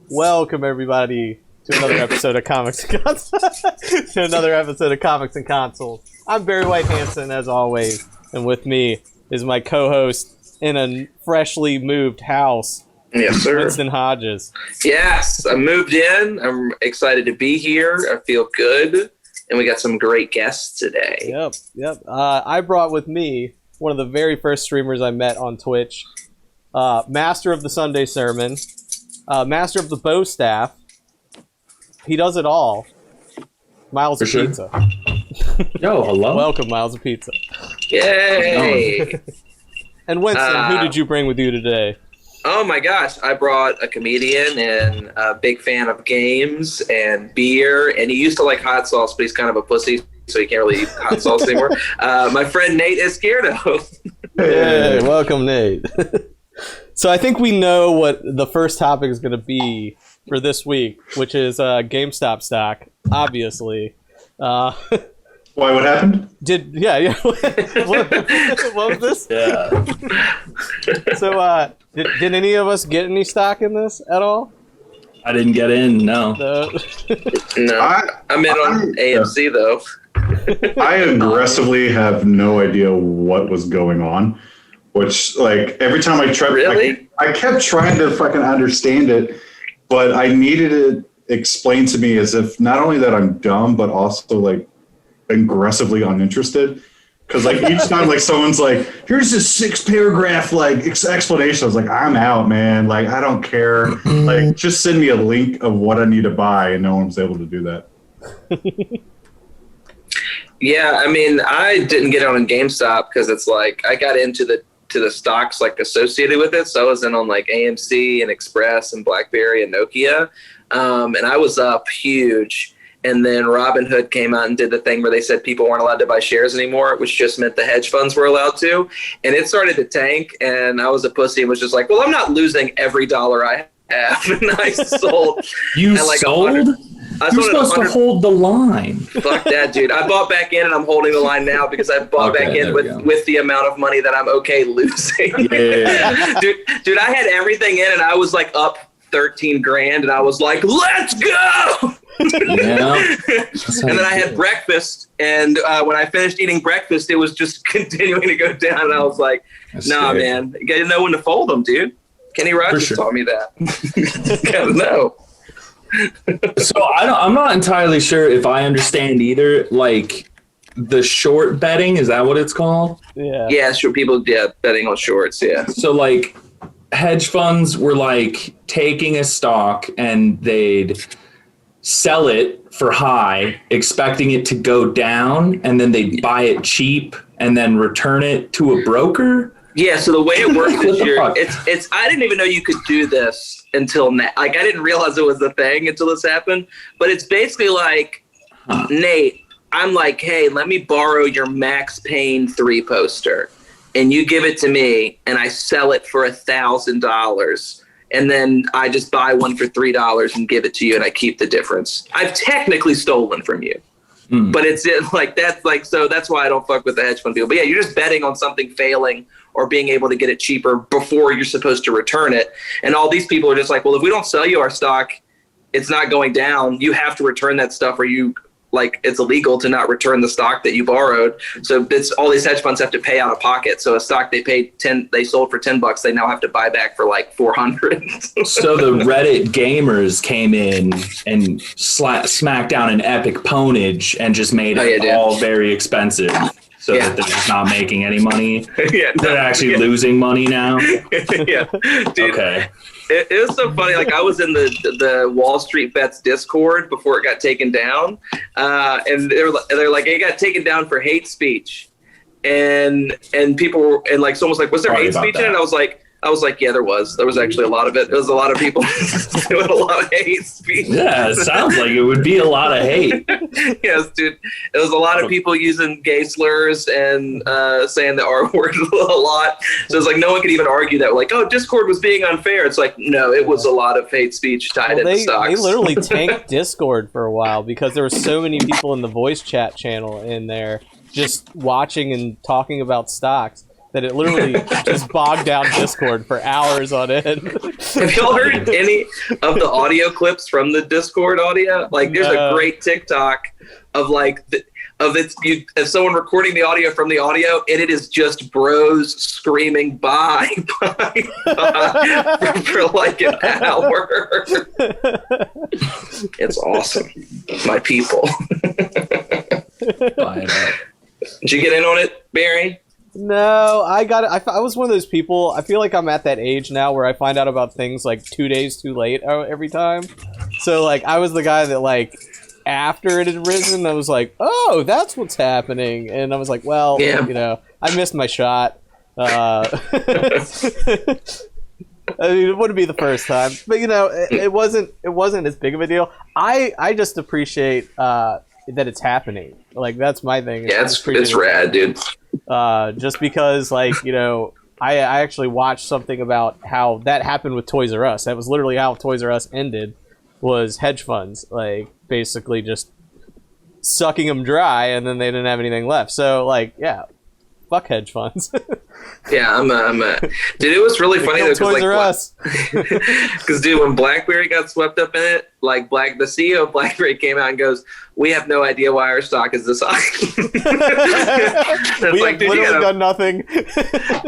Welcome everybody to another episode of Comics and Consoles. I'm Barry White Hansen, as always, and with me is my co-host in a freshly moved house. Yes, sir. Winston Hodges. Yes, I moved in. I'm excited to be here. I feel good, and we got some great guests today. Yep. I brought with me one of the very first streamers I met on Twitch, master of the Sunday Sermon, master of the bow staff. He does it all. Miles of Pizza. Yo, hello. Welcome, Miles of Pizza. Yay! And Winston, who did you bring with you today? Oh my gosh, I brought a comedian and a big fan of games and beer, and he used to like hot sauce, but he's kind of a pussy, so he can't really eat hot sauce anymore. My friend Nate Izquierdo. Hey, welcome, Nate. So I think we know what the first topic is going to be for this week, which is GameStop stock, obviously. Why, what happened? Yeah. what was this? Yeah. So, did any of us get any stock in this at all? I didn't get in, no. No. I'm in on AMC, though. I aggressively have no idea what was going on, which, like, every time I tried, Really? I kept trying to fucking understand it, but I needed it explained to me as if not only that I'm dumb, but also, like, aggressively uninterested. Because, like, each time, like, someone's like, here's this 6-paragraph, like, explanation. I was like, I'm out, man. Like, I don't care. Like, just send me a link of what I need to buy, and no one was able to do that. Yeah, I mean, I didn't get on GameStop because it's like I got into the stocks like associated with it. So I was in on like AMC and Express and BlackBerry and Nokia, and I was up huge. And then Robinhood came out and did the thing where they said people weren't allowed to buy shares anymore, which just meant the hedge funds were allowed to. And it started to tank, and I was a pussy and was just like, well, I'm not losing every dollar I have. And I sold. You like sold? You're supposed to hold the line. Fuck that, dude. I bought back in, and I'm holding the line now because I bought back in with the amount of money that I'm okay losing. Yeah. Dude, I had everything in, and I was like up 13 grand, and I was like, let's go! Yeah. And then I had breakfast, and when I finished eating breakfast, it was just continuing to go down, and I was like, nah, man, you gotta know when to fold them, dude. Kenny Rogers taught me that. You gotta know. So I'm not entirely sure if I understand either. Like the short betting, is that what it's called? Yeah, sure. People, betting on shorts. Yeah. So like hedge funds were like taking a stock and they'd sell it for high, expecting it to go down, and then they'd buy it cheap and then return it to a broker. Yeah, so the way it works is it's I didn't even know you could do this until now. Like, I didn't realize it was a thing until this happened. But it's basically like, Nate, I'm like, hey, let me borrow your Max Payne 3 poster. And you give it to me, and I sell it for $1,000. And then I just buy one for $3 and give it to you, and I keep the difference. I've technically stolen from you. But it's like, that's like, so that's why I don't fuck with the hedge fund people. But yeah, you're just betting on something failing or being able to get it cheaper before you're supposed to return it. And all these people are just like, well, if we don't sell you our stock, it's not going down. You have to return that stuff, or you, like, it's illegal to not return the stock that you borrowed. So it's all these hedge funds have to pay out of pocket. So a stock they sold for $10, they now have to buy back for like 400. So the Reddit gamers came in and smacked down an epic pwnage and just made it all very expensive. So that they're just not making any money. They're actually losing money now. Yeah, dude. Okay. It was so funny. Like, I was in the Wall Street Bets Discord before it got taken down, and they're like, it got taken down for hate speech, and people were, and like someone was like, was there hate speech in it? I was like, yeah, there was. There was actually a lot of it. There was a lot of people doing a lot of hate speech. Yeah, it sounds like it would be a lot of hate. Yes, dude. It was a lot of people using gay slurs and saying the R word a lot. So it's like no one could even argue that. Like, oh, Discord was being unfair. It's like, no, it was a lot of hate speech tied into stocks. They literally tanked Discord for a while because there were so many people in the voice chat channel in there just watching and talking about stocks that it literally just bogged down Discord for hours on end. Have y'all heard any of the audio clips from the Discord audio? Like, there's a great TikTok of like of someone recording the audio from the audio, and it is just bros screaming bye for like an hour. It's awesome, my people. Buy it up. Did you get in on it, Barry? No, I got it. I was one of those people. I feel like I'm at that age now where I find out about things like 2 days too late every time. So like, I was the guy that like, after it had risen, I was like, oh, that's what's happening. And I was like, well, Yeah. you know, I missed my shot. I mean, it wouldn't be the first time, but you know, it wasn't as big of a deal. I just appreciate that it's happening. Like, that's my thing. Yeah, it's rad, dude. Just because, like, you know, I actually watched something about how that happened with Toys R Us. That was literally how Toys R Us ended, was hedge funds, like, basically just sucking them dry, and then they didn't have anything left. So, like, yeah, fuck hedge funds. Yeah, I'm a dude. It was really funny though, Toys R Us. because dude, when BlackBerry got swept up in it, like the CEO of BlackBerry came out and goes, "We have no idea why our stock is this high." We have literally done nothing.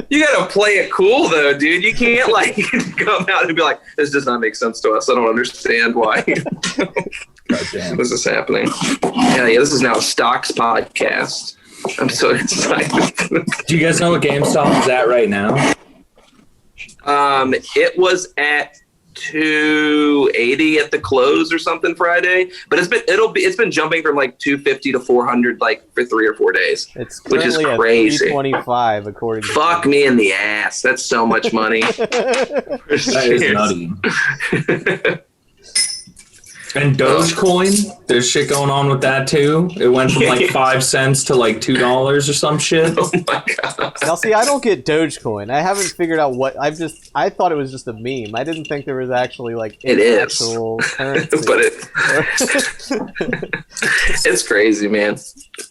You gotta play it cool though, dude. You can't like come out and be like, "This does not make sense to us. I don't understand why this is happening." Yeah, this is now a stocks podcast. I'm so excited. Do you guys know what GameStop is at right now? It was at 280 at the close or something Friday, but it's been jumping from like 250 to 400 like for 3 or 4 days, which is crazy. 325 according to Fuck me in the ass. That's so much money. That is nutty. And Dogecoin, there's shit going on with that too. It went from like 5 cents to like $2 or some shit. Oh my god! Now, see, I don't get Dogecoin. I haven't figured out what. I thought it was just a meme. I didn't think there was actually like actual currency. But it's crazy, man.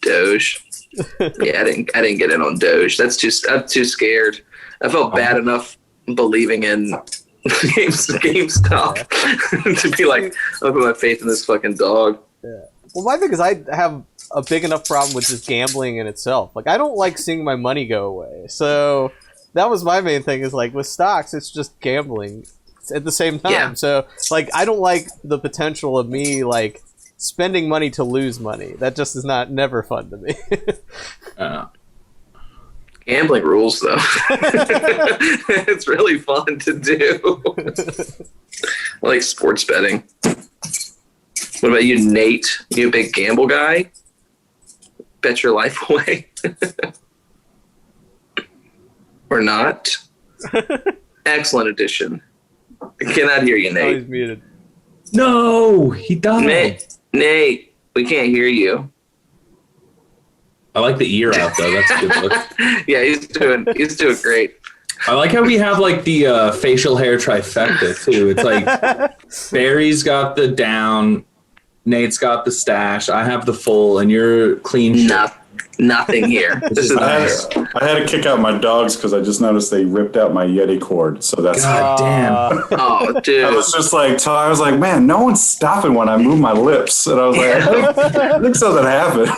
Doge. Yeah, I didn't get in on Doge. I'm too scared. I felt bad enough believing in GameStop to be like, I'll put my faith in this fucking dog. Yeah. Well, my thing is, I have a big enough problem with just gambling in itself. Like, I don't like seeing my money go away. So that was my main thing. Is like with stocks, it's just gambling at the same time. Yeah. So like, I don't like the potential of me like spending money to lose money. That just is never fun to me. Gambling rules, though. It's really fun to do. I like sports betting. What about you, Nate? You a big gamble guy? Bet your life away? Or not? Excellent addition. I cannot hear you, Oh, Nate. he's muted. No, he died. Nate, we can't hear you. I like the ear out though. That's a good look. Yeah, he's doing great. I like how we have like the facial hair trifecta too. It's like Barry's got the down, Nate's got the stash, I have the full, and you're clean shit. Nothing here. This is nice. I had to kick out my dogs because I just noticed they ripped out my Yeti cord. So that's God damn. Oh, dude. I was just like, I was like, man, no one's stopping when I move my lips. And I was like, I think something happened.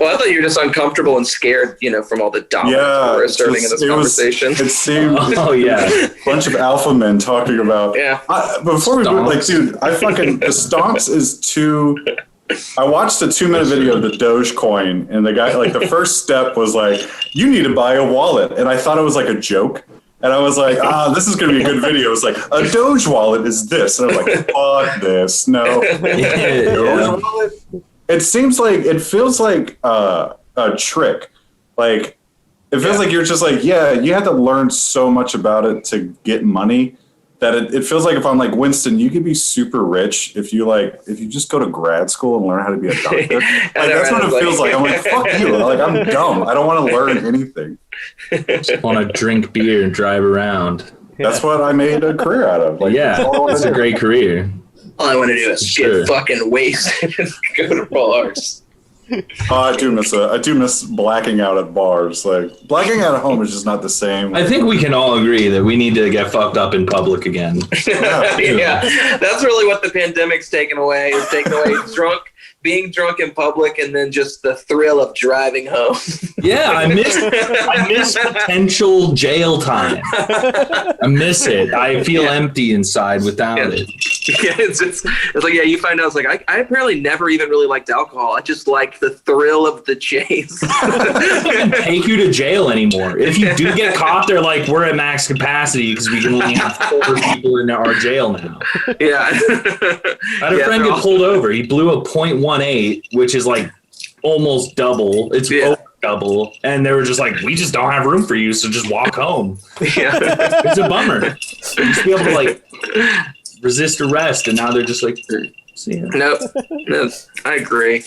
Well, I thought you were just uncomfortable and scared, from all the dominance we were asserting in this conversation. It seemed yeah. a bunch of alpha men talking about. Yeah. Before we do it, like, dude, the stonks is too. I watched a 2-minute video of the Dogecoin, and the guy, like, the first step was like, you need to buy a wallet. And I thought it was like a joke. And I was like, this is going to be a good video. It was like, a Doge wallet is this. And I was like, fuck this. No. Doge wallet? It feels like a trick. Like, it feels like you're just like, you have to learn so much about it to get money. That it feels like if I'm like, Winston, you could be super rich if you just go to grad school and learn how to be a doctor. Like, that's what it feels like. I'm like, fuck you. Like, I'm dumb. I don't want to learn anything. Just want to drink beer and drive around. That's what I made a career out of. Like, it's a great career. All I want to do is get fucking wasted and go to bars. Oh, I do miss blacking out at bars. Like blacking out at home is just not the same. I think we can all agree that we need to get fucked up in public again. Yeah, that's really what the pandemic's taken away. Is taking away being drunk in public, and then just the thrill of driving home. Yeah, I miss potential jail time. I miss it. I feel empty inside without it. Yeah, it's like, yeah, you find out, it's like, I apparently never even really liked alcohol. I just liked the thrill of the chase. They don't even take you to jail anymore. If you do get caught, they're like, we're at max capacity because we can only have 4 people in our jail now. Yeah. I had a friend get pulled over. He blew a .18, which is like almost double. It's over double. And they were just like, we just don't have room for you, so just walk home. Yeah. It's a bummer. You used to be able to like resist arrest, and now they're just like, see ya. Nope. No, I agree.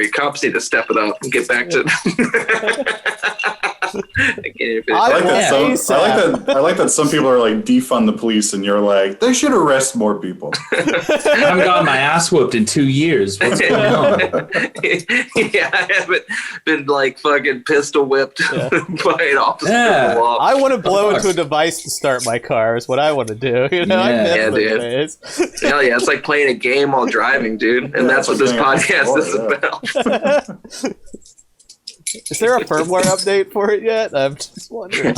Cops need to step it up and get back to. I like that some people are like defund the police, and you're like, they should arrest more people. I haven't gotten my ass whooped in 2 years. What's going on? Yeah, I haven't been like fucking pistol whipped by an officer. Yeah. I want to blow into a device to start my car. Is what I want to do. You know, Yeah, dude. Hell yeah, it's like playing a game while driving, dude, and that's what this podcast is about. Is there a firmware update for it yet? I'm just wondering.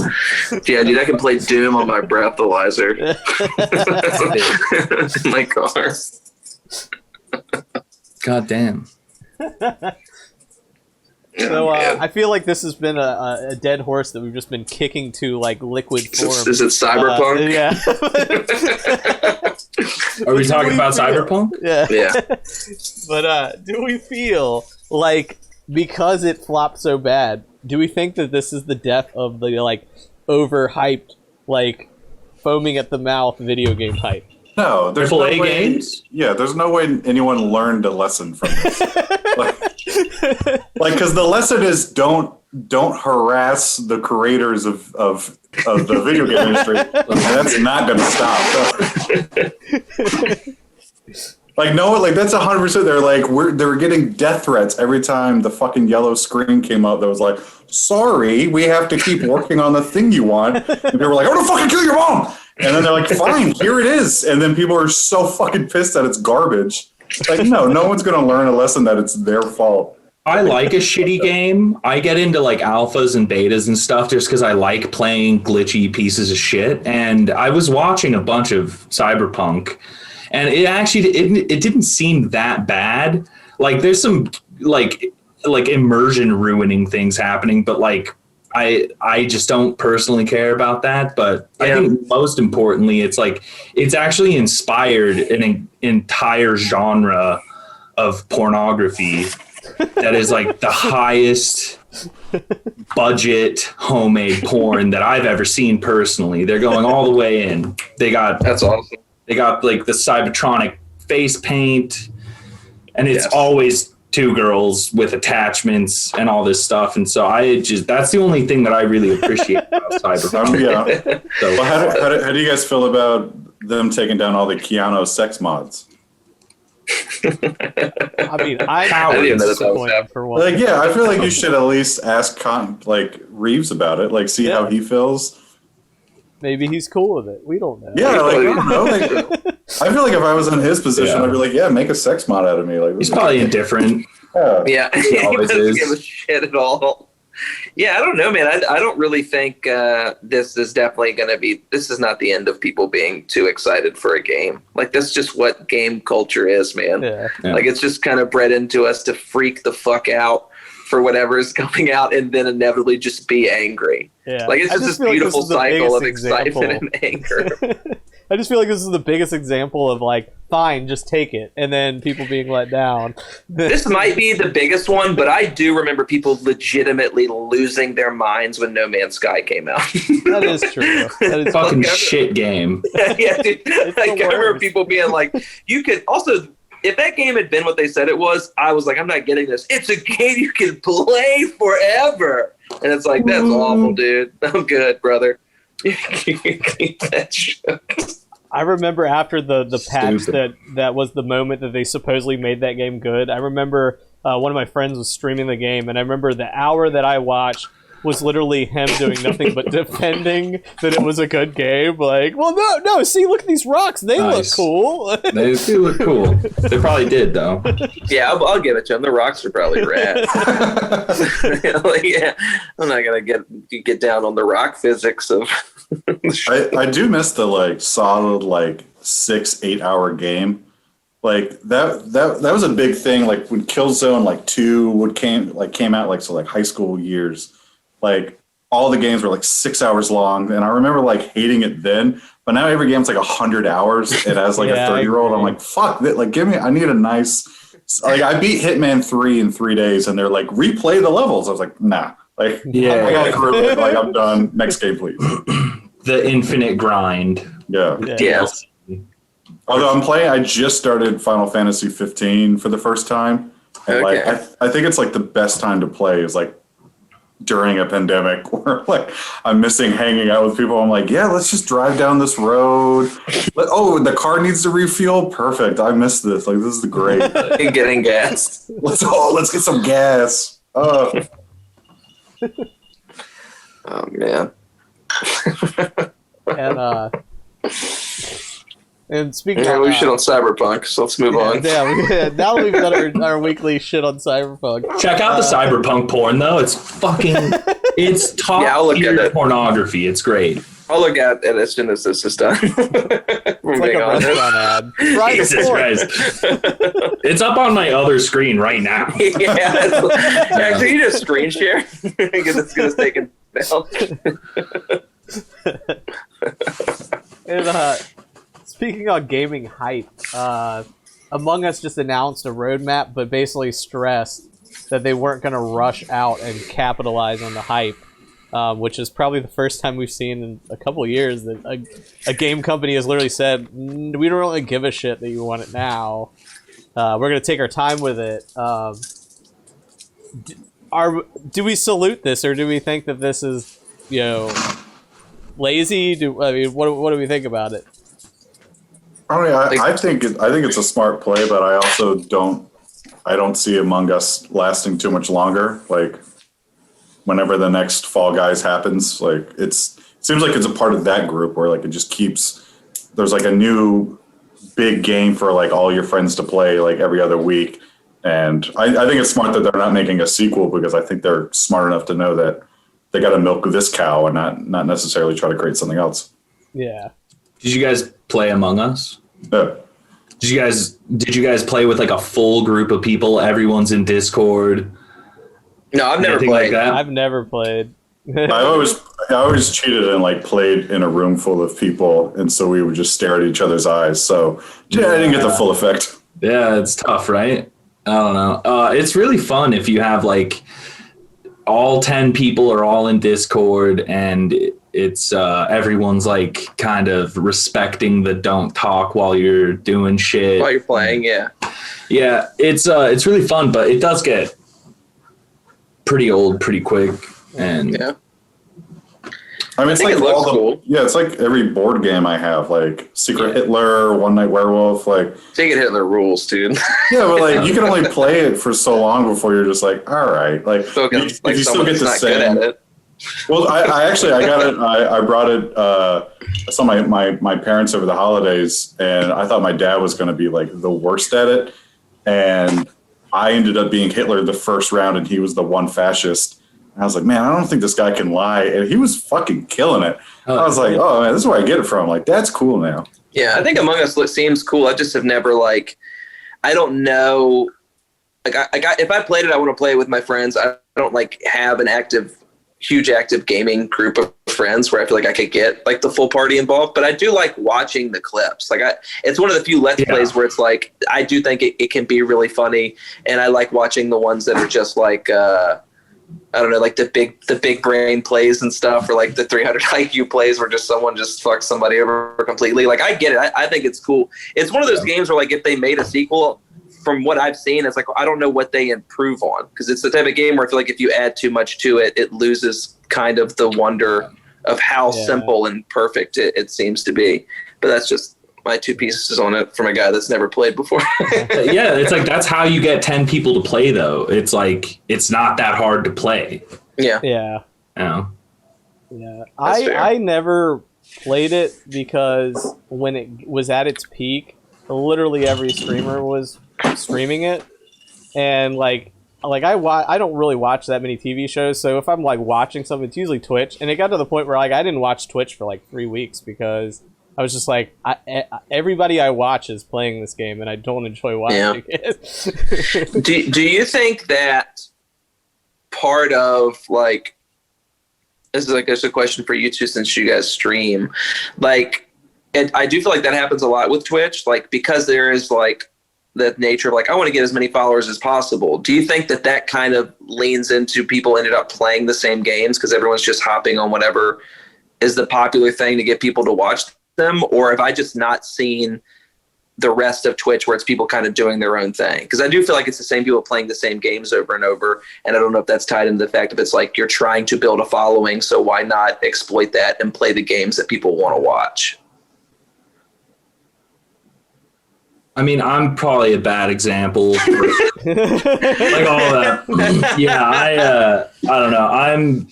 Yeah, dude, I can play Doom on my breathalyzer in my car. God damn. So I feel like this has been a dead horse that we've just been kicking to like liquid form. Is it Cyberpunk? Yeah. Are we talking about Cyberpunk? Yeah. Yeah. But do we feel like, because it flopped so bad, do we think that this is the death of the like overhyped, like foaming at the mouth video game hype? No, there's no AAA way, games? Yeah, there's no way anyone learned a lesson from this. Because the lesson is don't harass the creators of the video game industry, and that's not going to stop. Like no, like that's 100%. They're like they were getting death threats every time the fucking yellow screen came up. That was like, sorry, we have to keep working on the thing you want. And they were like, I'm gonna fucking kill your mom. And then they're like, fine, here it is. And then people are so fucking pissed that it's garbage. Like, no one's gonna learn a lesson that it's their fault. I like a shitty game. I get into like alphas and betas and stuff just because I like playing glitchy pieces of shit. And I was watching a bunch of Cyberpunk, and it actually it didn't seem that bad. Like there's some like immersion ruining things happening, but like I just don't personally care about that. But I think most importantly, it's like it's actually inspired an entire genre of pornography that is like the highest budget homemade porn that I've ever seen personally. They're going all the way in. That's awesome. They got like the Cybertronic face paint, and it's always 2 girls with attachments and all this stuff. And so that's the only thing that I really appreciate about Cyberpunk. Yeah. So, well, how do you guys feel about them taking down all the Keanu sex mods? I mean, I'm Cowards. disappointed for one. Like, yeah, I feel like you should at least ask Reeves about it. Like, see how he feels. Maybe he's cool with it. We don't know. Yeah, like, I don't know. Like, I feel like if I was in his position, I'd be like, yeah, make a sex mod out of me. Like, he's probably indifferent. Yeah, he doesn't give a shit at all. Yeah, I don't know, man. I don't really think this is definitely going to be. This is not the end of people being too excited for a game. Like that's just what game culture is, man. Yeah. Like it's just kind of bred into us to freak the fuck out for whatever is coming out, and then inevitably just be angry. Yeah. Like it's just this beautiful cycle of excitement and anger. I just feel like this is the biggest example of like, fine, just take it, and then people being let down. This might be the biggest one, but I do remember people legitimately losing their minds when No Man's Sky came out. That is true. That is Fucking shit game. Yeah, dude. Like, I remember people being like, you could also, if that game had been what they said it was, I was like, I'm not getting this. It's a game you can play forever. And it's like, that's awful, dude. I'm good, brother. Keep that shit. I remember after the patch that was the moment that they supposedly made that game good. I remember one of my friends was streaming the game, and I remember the hour that I watched was literally him doing nothing but defending that it was a good game. Like, well, no, see, look at these rocks. They look cool. They do look cool. They probably did, though. Yeah, I'll give it to them. The rocks are probably rad. Like, yeah, I'm not gonna get down on the rock physics of. I do miss the like solid like 6-8 hour game. Like that was a big thing. Like when Killzone like 2 came out like high school years. Like all the games were like 6 hours long, and I remember like hating it then. But now every game's like 100 hours, and as like a 30-year-old, I'm like, fuck that. Like, I need a nice. Like I beat Hitman 3 in 3 days, and they're like replay the levels. I was like, nah. Like I got through it. Like I'm done. Next game, please. The infinite grind. Yeah. Yes. Although I just started Final Fantasy 15 for the first time. And Okay. like I think it's like the best time to play is like during a pandemic where like I'm missing hanging out with people. I'm like, yeah, let's just drive down this road. Oh, the car needs to refuel. Perfect. I missed this. Like this is great. Getting gas. Let's get some gas. Oh man. And speaking Yeah, of we shit on Cyberpunk, so let's move on. Yeah, now that we've done our weekly shit on Cyberpunk. Check out the Cyberpunk porn, though. It's fucking... It's top Yeah, I'll look tier at it. pornography. It's great. I'll look at it as soon as this is done. It's like a restaurant ad. Try the Jesus porn. Christ. It's up on my other screen right now. Actually, you just screen share because it's gonna take it down. And speaking of gaming hype, Among Us just announced a roadmap, but basically stressed that they weren't going to rush out and capitalize on the hype, which is probably the first time we've seen in a couple of years that a game company has literally said, we don't really give a shit that you want it now. We're going to take our time with it. Do we salute this, or do we think that this is, lazy? What do we think about it? I think it's a smart play, but I also don't see Among Us lasting too much longer. Like whenever the next Fall Guys happens, like it seems like it's a part of that group where like it just keeps, there's like a new big game for like all your friends to play like every other week. And I think it's smart that they're not making a sequel, because I think they're smart enough to know that they got to milk this cow and not necessarily try to create something else. Yeah. Did you guys play Among Us? Yeah. Did you guys play with like a full group of people? Everyone's in Discord. No, I've never Anything played. like that? I've never played. I always cheated and like played in a room full of people, and so we would just stare at each other's eyes. So yeah, I didn't get the full effect. Yeah, it's tough, right? I don't know. It's really fun if you have like all 10 people are all in Discord, and it's everyone's like kind of respecting the don't talk while you're doing shit. While you're playing, yeah. Yeah, it's really fun, but it does get pretty old pretty quick. And Yeah. I mean, it's think like it looks all the, cool. yeah, it's like every board game I have, like Secret Hitler, One Night Werewolf, like Take it Hitler rules, dude. yeah, but like you can only play it for so long before you're just like, all right, like So if like you still someone get that's the not good at same. it. Well, I actually got it. I brought it. I saw my parents over the holidays, and I thought my dad was going to be like the worst at it, and I ended up being Hitler the first round, and he was the one fascist. And I was like, man, I don't think this guy can lie, and he was fucking killing it. I was like, oh man, this is where I get it from. Like, that's cool now. Yeah, I think Among Us seems cool. I just have never I don't know. If I played it, I want to play it with my friends. I don't have an huge active gaming group of friends where I feel like I could get like the full party involved. But I do like watching the clips. It's one of the few Let's Plays where it's like I do think it can be really funny, and I like watching the ones that are just like. I don't know, like the big brain plays and stuff, or like the 300 IQ plays where just someone just fucks somebody over completely. Like, I get it. I think it's cool. It's one of those games where, like, if they made a sequel, from what I've seen, it's like, I don't know what they improve on. Because it's the type of game where I feel like if you add too much to it, it loses kind of the wonder of how simple and perfect it seems to be. But that's just my 2 pieces on it from a guy that's never played before. Yeah, it's like that's how you get 10 people to play though. It's like it's not that hard to play. Yeah. Yeah. Yeah. Yeah. That's fair. I never played it because when it was at its peak, literally every streamer was streaming it, and like I don't really watch that many TV shows, so if I'm like watching something, it's usually Twitch, and it got to the point where like I didn't watch Twitch for like 3 weeks because I was just like, everybody I watch is playing this game, and I don't enjoy watching it. Do you think that part of like, this is like just a question for you two since you guys stream, like, and I do feel like that happens a lot with Twitch, like because there is like the nature of like I want to get as many followers as possible. Do you think that that kind of leans into people ended up playing the same games because everyone's just hopping on whatever is the popular thing to get people to watch them, or have I just not seen the rest of Twitch where it's people kind of doing their own thing? Because I do feel like it's the same people playing the same games over and over, and I don't know if that's tied into the fact of it's like you're trying to build a following, so why not exploit that and play the games that people want to watch? I mean, I'm probably a bad example for like all that. Yeah, I don't know.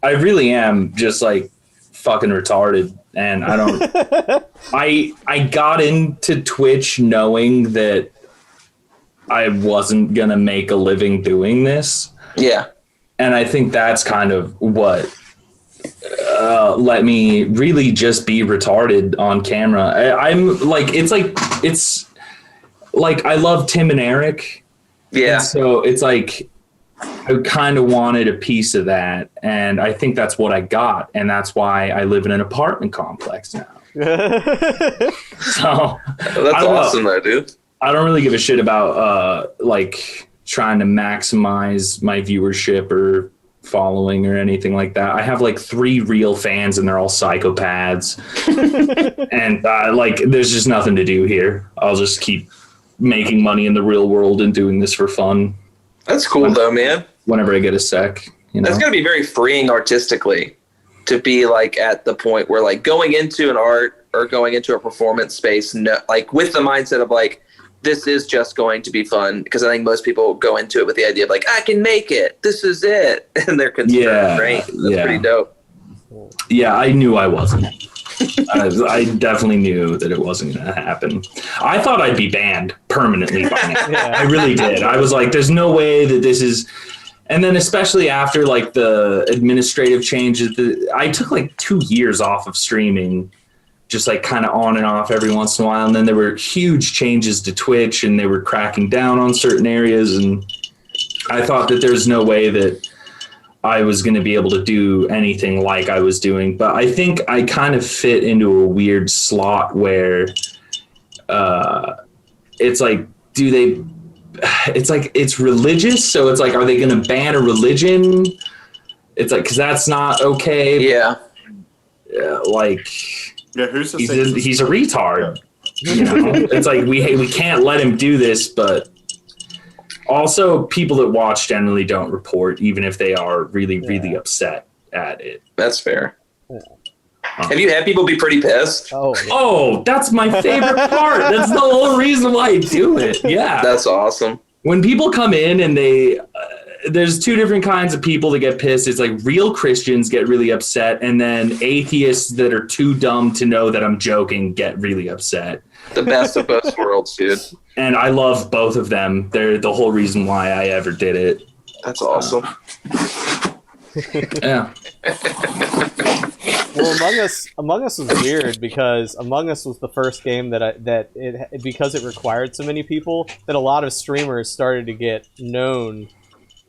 I really am just like fucking retarded, and I don't. I got into Twitch knowing that I wasn't gonna make a living doing this. Yeah, and I think that's kind of what let me really just be retarded on camera. I'm like, it's like I love Tim and Eric. yeah. And so it's like I kind of wanted a piece of that, and I think that's what I got, and that's why I live in an apartment complex now. So That's awesome, though, dude. I don't really give a shit about like trying to maximize my viewership or following or anything like that. I have like 3 real fans, and they're all psychopaths, and like there's just nothing to do here. I'll just keep making money in the real world and doing this for fun. That's cool, though, man. Whenever I get a sec, you know. That's going to be very freeing artistically to be like at the point where like going into an art or going into a performance space, no, like with the mindset of like, this is just going to be fun. Because I think most people go into it with the idea of like, I can make it. This is it. And they're concerned, right? That's pretty dope. Yeah, I knew I wasn't. I definitely knew that it wasn't going to happen. I thought I'd be banned permanently by now. Yeah. I really did. I was like, there's no way that this is... And then especially after like the administrative changes, I took like 2 years off of streaming, just like kind of on and off every once in a while. And then there were huge changes to Twitch, and they were cracking down on certain areas. And I thought that there's no way that I was going to be able to do anything like I was doing. But I think I kind of fit into a weird slot where it's like, it's like, it's religious. So it's like, are they going to ban a religion? It's like, because that's not okay. Yeah. Like, Yeah, who's to he's a retard. Yeah. You know, it's like, we can't let him do this, but also, people that watch generally don't report, even if they are really, really upset at it. That's fair. Yeah. Have you had people be pretty pissed? Oh, that's my favorite part. That's the whole reason why I do it. Yeah. That's awesome. When people come in and they... there's 2 different kinds of people that get pissed. It's like real Christians get really upset, and then atheists that are too dumb to know that I'm joking get really upset. The best of both worlds, dude. And I love both of them. They're the whole reason why I ever did it. That's awesome. Yeah. Well, Among Us was weird because Among Us was the first game because it required so many people that a lot of streamers started to get known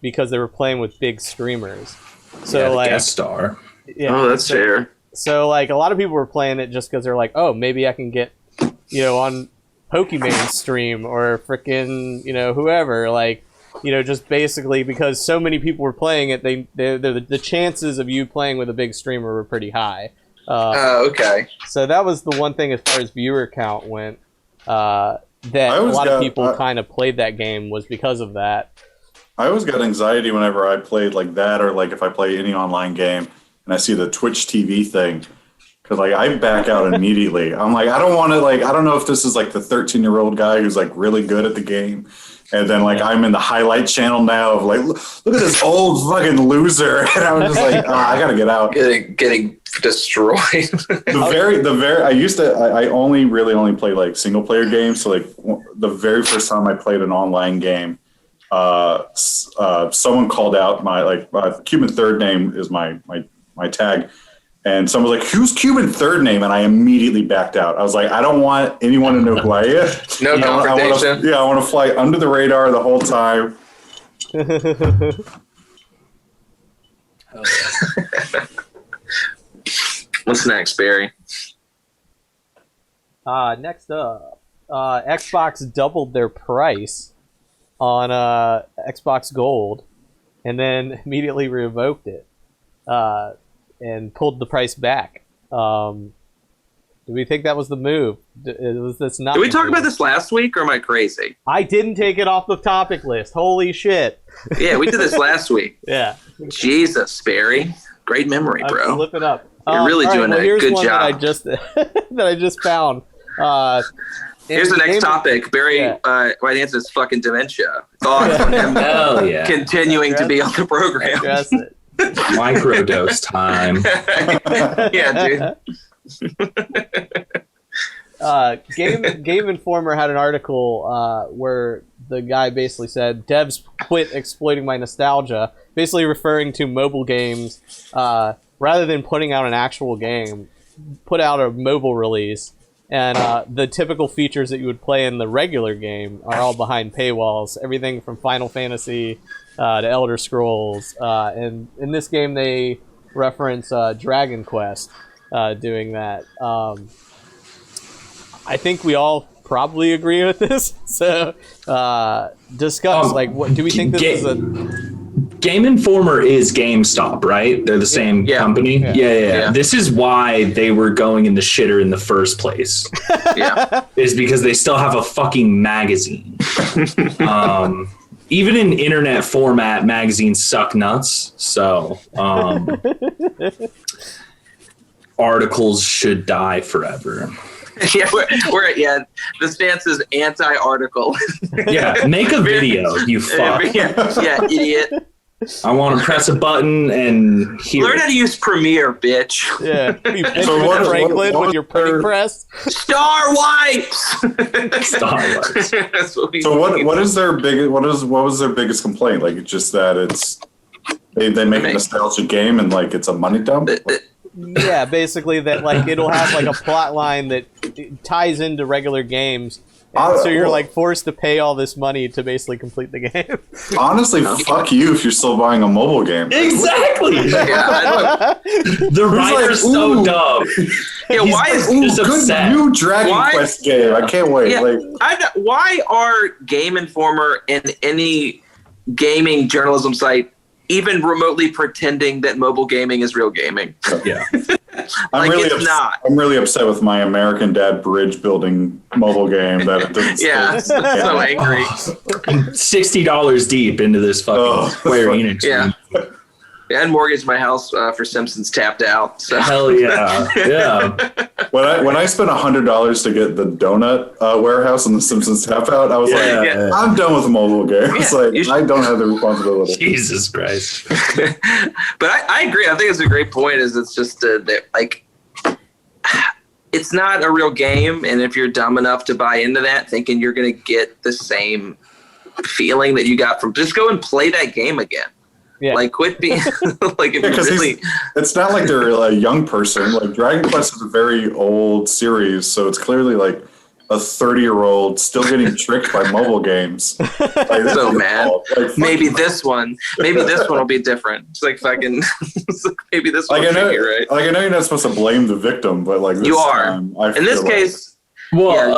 because they were playing with big streamers. So like guest star. Yeah. Oh, that's fair. So like a lot of people were playing it just because they're like, oh, maybe I can get, on Pokemon's stream or frickin', whoever, like, just basically because so many people were playing it, the chances of you playing with a big streamer were pretty high. Okay. So that was the one thing as far as viewer count went, that a lot of people kind of played that game was because of that. I always got anxiety whenever I played like that, or like if I play any online game and I see the Twitch TV thing, because like I back out immediately. I'm like, I don't want to like, I don't know if this is like the 13-year-old guy who's like really good at the game. And then like I'm in the highlight channel now of like, look at this old fucking loser. And I'm just like, I gotta get out. Getting destroyed. I only play like single player games. So like the very first time I played an online game, someone called out my Cuban third name is my tag. And someone was like, who's Cuban third name? And I immediately backed out. I was like, I don't want anyone to know who I am. No confrontation. I want to fly under the radar the whole time. What's next, Barry? Next up, Xbox doubled their price on Xbox Gold and then immediately revoked it. And pulled the price back. Do we think that was the move? Did we talk about this last week, or am I crazy? I didn't take it off the topic list. Holy shit. Yeah, we did this last week. Yeah. Jesus, Barry. Great memory, bro. I'm flipping up. You're really doing a good job. That I just found. Here's the next topic. Barry, right answer is fucking dementia. Thoughts on him continuing to be on the program. Address it. Microdose time. Yeah, dude. Game Informer had an article where the guy basically said, devs quit exploiting my nostalgia, basically referring to mobile games. Rather than putting out an actual game, put out a mobile release. And the typical features that you would play in the regular game are all behind paywalls. Everything from Final Fantasy to Elder Scrolls. And in this game, they reference Dragon Quest doing that. I think we all probably agree with this. So discuss, what do we think this is a... Game Informer is GameStop, right? They're the same company. Yeah. This is why they were going in the shitter in the first place. Is because they still have a fucking magazine. Even in internet format, magazines suck nuts. So articles should die forever. The stance is anti-article. Make a video, you fuck. Idiot. I want to press a button and learn how to use Premiere, bitch. Yeah. You Franklin with your printing press. Star wipes. Star wipes. That's what we what was their biggest complaint? Like just that it's they make a nostalgic game and like it's a money dump? Yeah, basically that it'll have a plot line that ties into regular games. So you're forced to pay all this money to basically complete the game. Honestly, fuck you if you're still buying a mobile game. Exactly. The writer's so dumb. Yeah, why is just upset? New Dragon Quest game? I can't wait. Yeah, why are Game Informer and any gaming journalism site even remotely pretending that mobile gaming is real gaming? Yeah. I'm really upset with my American Dad bridge building mobile game that it didn't. So angry. $60 deep into this fucking Square Enix. Yeah. I had mortgaged my house for Simpsons Tapped Out. So. Hell yeah. Yeah. When I spent $100 to get the donut warehouse in the Simpsons Tapped Out, I was I'm done with mobile games. I don't have the responsibility. Jesus Christ. But I agree. I think it's a great point. It's just it's not a real game, and if you're dumb enough to buy into that, thinking you're going to get the same feeling that you got from, just go and play that game again. Yeah. Quit being it's not like they're a young person. Like Dragon Quest is a very old series, so it's clearly like a 30-year-old still getting tricked by mobile games. So mad. Maybe this one will be different. It's like fucking. Maybe this one. I know you're not supposed to blame the victim, but this you are. In this case. Well,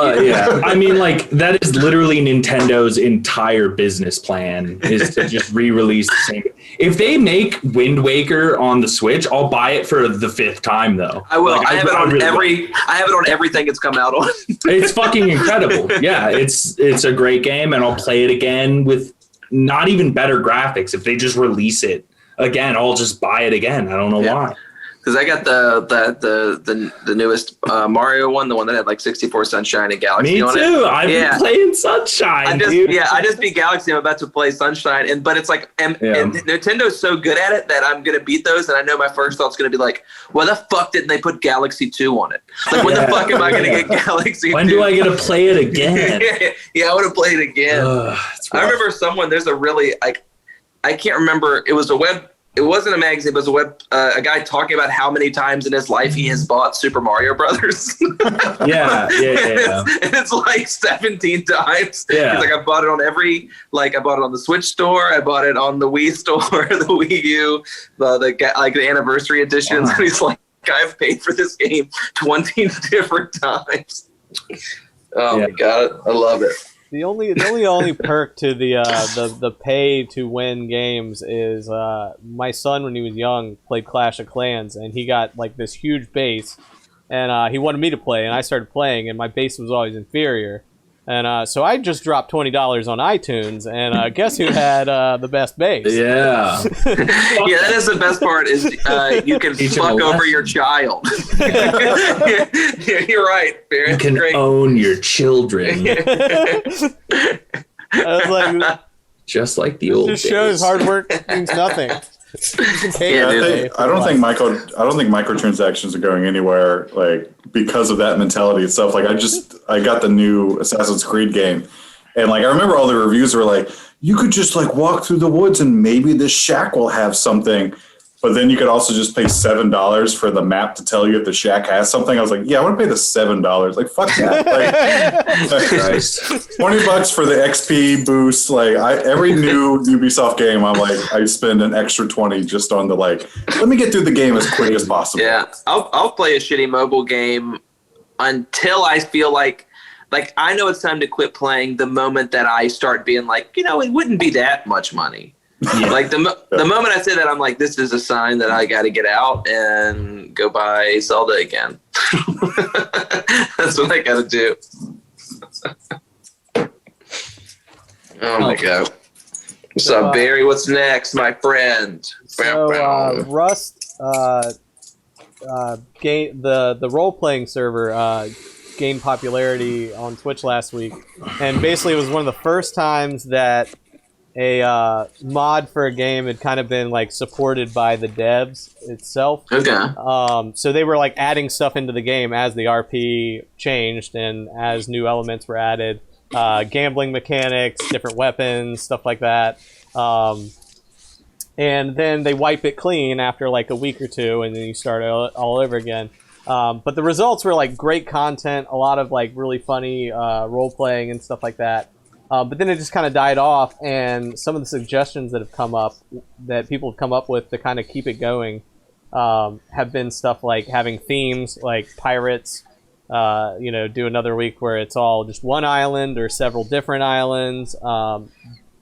I mean, that is literally Nintendo's entire business plan is to just re-release the same. If they make Wind Waker on the Switch, I'll buy it for the 5th time, though. I will. I have it on everything it's come out on. It's fucking incredible. Yeah, it's a great game, and I'll play it again with not even better graphics. If they just release it again, I'll just buy it again. I don't know why. Because I got the newest Mario one, the one that had like 64 Sunshine and Galaxy Me on it. too. I've been playing Sunshine, dude. Yeah, I just beat Galaxy. I'm about to play Sunshine, but it's like, and Nintendo's so good at it that I'm gonna beat those, and I know my first thought's gonna be like, why the fuck didn't they put Galaxy 2 on it? Like, when the fuck am I gonna get Galaxy 2? When do I get to play it again? Yeah, I want to play it again. I remember there's a really, like, I can't remember. It wasn't a magazine, but it was a guy talking about how many times in his life he has bought Super Mario Brothers. Yeah. And it's like 17 times. Yeah. He's like, I bought it on I bought it on the Switch store, I bought it on the Wii store, the Wii U, the anniversary editions. And he's like, I've paid for this game 20 different times. Oh my God, I love it. The only perk to the pay to win games is my son, when he was young, played Clash of Clans, and he got like this huge base, and he wanted me to play, and I started playing, and my base was always inferior, and so I just dropped $20 on iTunes, and guess who had the best base? Yeah. Yeah, that is the best part. Is you can fuck over your child. You're right, Barry. You can own your children. I was like, just like the old days. Just shows hard work means nothing. I don't think microtransactions are going anywhere, like, because of that mentality itself. Like, I got the new Assassin's Creed game, and like I remember all the reviews were like, you could just like walk through the woods and maybe this shack will have something. But then you could also just pay $7 for the map to tell you if the shack has something. I was like, yeah, I want to pay the $7. Like, fuck that. Like, Christ. $20 for the XP boost. Like, every new Ubisoft game, I'm like, I spend an extra 20 just on the, like, let me get through the game as quick as possible. Yeah, I'll play a shitty mobile game until I feel like I know it's time to quit playing the moment that I start being like, it wouldn't be that much money. Yeah. Like the moment I say that, I'm like, this is a sign that I got to get out and go buy Zelda again. That's what I got to do. Oh my God. What's up, Barry? What's next, my friend? So Rust gained the role-playing server gained popularity on Twitch last week, and basically it was one of the first times that a mod for a game had kind of been like supported by the devs itself. Okay. So they were like adding stuff into the game as the RP changed and as new elements were added, gambling mechanics, different weapons, stuff like that. And then they wipe it clean after like a week or two, and then you start all over again. But the results were like great content, a lot of like really funny role playing and stuff like that. But then it just kind of died off, and some of the suggestions that have come up, that people have come up with to kind of keep it going, have been stuff like having themes like pirates, do another week where it's all just one island or several different islands,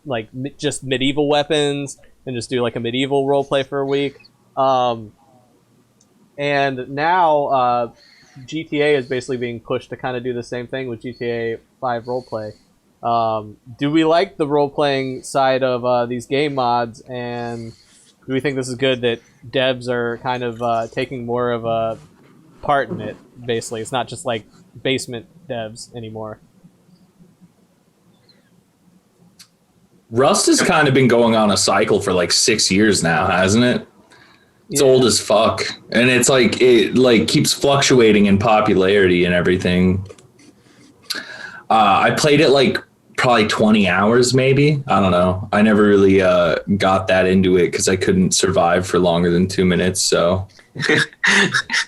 like just medieval weapons, and just do like a medieval roleplay for a week. And now GTA is basically being pushed to kind of do the same thing with GTA 5 roleplay. Do we like the role-playing side of these game mods, and do we think this is good that devs are kind of taking more of a part in it, basically? It's not just like basement devs anymore. Rust has kind of been going on a cycle for like 6 years now, hasn't it? It's old as fuck. And it's like, it keeps fluctuating in popularity and everything. I played it like probably 20 hours maybe. I don't know. I never really got that into it because I couldn't survive for longer than 2 minutes. So I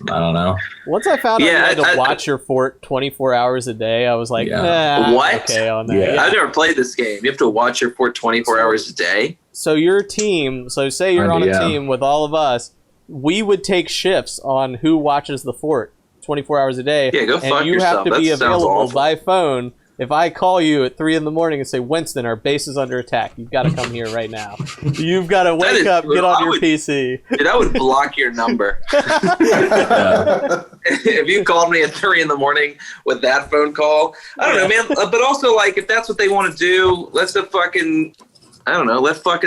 don't know. Once I found out you had to watch your fort 24 hours a day, I was like, what? Okay on that. Yeah. I've never played this game. You have to watch your fort 24 hours a day? So your team, so say you're on a team with all of us, we would take shifts on who watches the fort 24 hours a day. Yeah, go fuck and you yourself. have to be That sounds available awful. by phone. If I call you at 3 a.m. and say, Winston, our base is under attack. You've got to come here right now. You've got to wake up, get on your PC. Dude, I would block your number. If you called me at 3 a.m. with that phone call, I don't know, man. But also, like, if that's what they want to do, let fucking